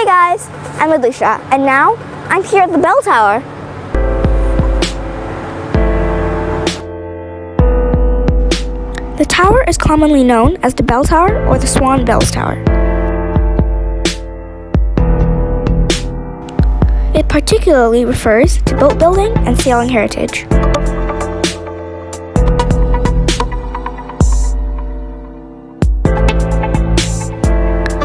Hey guys, I'm Aedlycia, and now I'm here at the bell tower. The tower is commonly known as the bell tower or the Swan Bells Tower. It particularly refers to boat building and sailing heritage.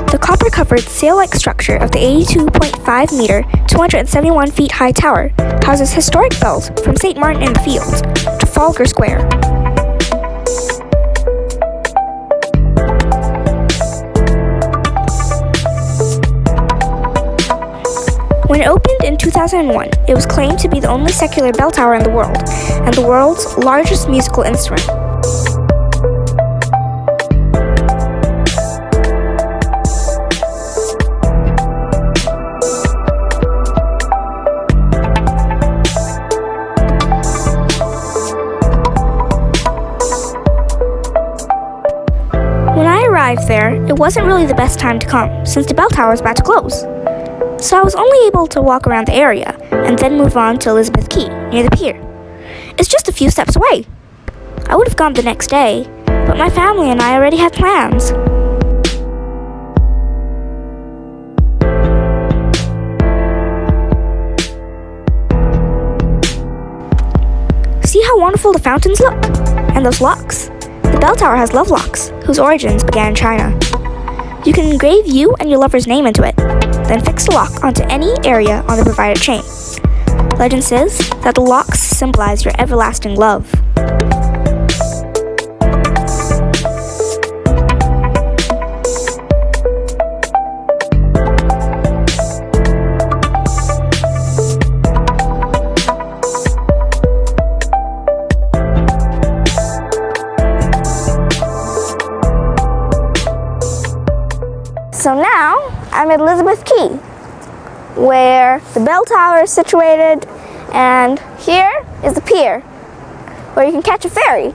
The copper-covered sail-like structure of the 82.5-meter, 271 feet high tower houses historic bells from St. Martin in the Fields to Trafalgar Square. When it opened in 2001, it was claimed to be the only secular bell tower in the world and the world's largest musical instrument. When I arrived there, it wasn't really the best time to come, since the bell tower was about to close. So I was only able to walk around the area and then move on to Elizabeth Quay, near the pier. It's just a few steps away. I would have gone the next day, but my family and I already had plans. See how wonderful the fountains look? And those locks? The bell tower has love locks, whose origins began in China. You can engrave you and your lover's name into it, then fix the lock onto any area on the provided chain. Legend says that the locks symbolize your everlasting love. So now I'm at Elizabeth Quay, where the bell tower is situated, and here is the pier, where you can catch a ferry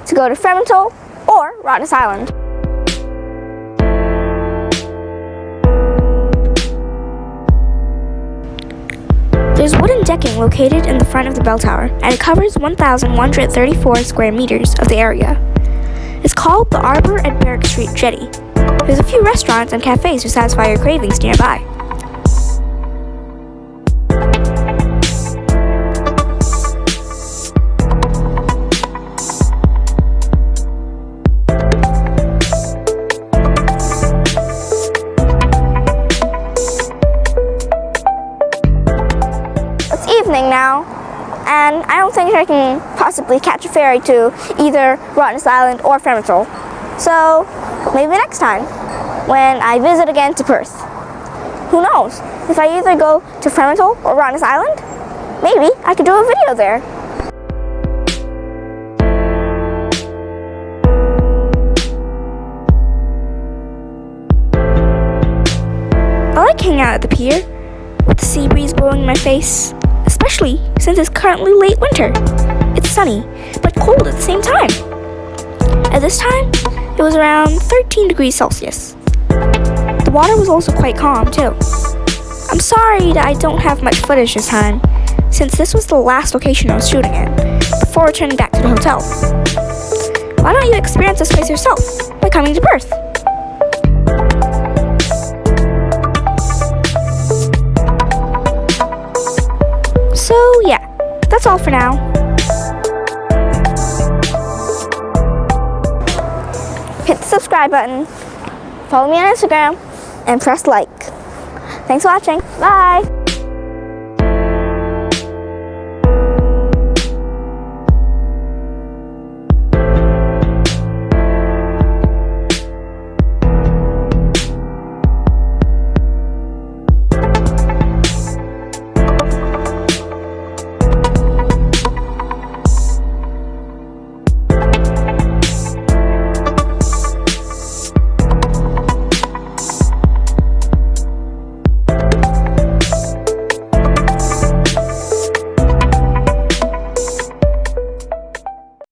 to go to Fremantle or Rottnest Island. There's wooden decking located in the front of the bell tower, and it covers 1,134 square meters of the area. It's called the Arbor at Berwick Street Jetty. There's a few restaurants and cafes to satisfy your cravings nearby. It's evening now, and I don't think I can possibly catch a ferry to either Rottnest Island or Fremantle. So maybe next time, when I visit again to Perth. Who knows? If I either go to Fremantle or Rottnest Island, maybe I could do a video there. I like hanging out at the pier, with the sea breeze blowing in my face, especially since it's currently late winter. It's sunny, but cold at the same time. At this time, it was around 13 degrees Celsius. The water was also quite calm, too. I'm sorry that I don't have much footage this time, since this was the last location I was shooting in, before returning back to the hotel. Why don't you experience this place yourself, by coming to Perth? So yeah, that's all for now. Hit the subscribe button, follow me on Instagram, and press like. Thanks for watching. Bye!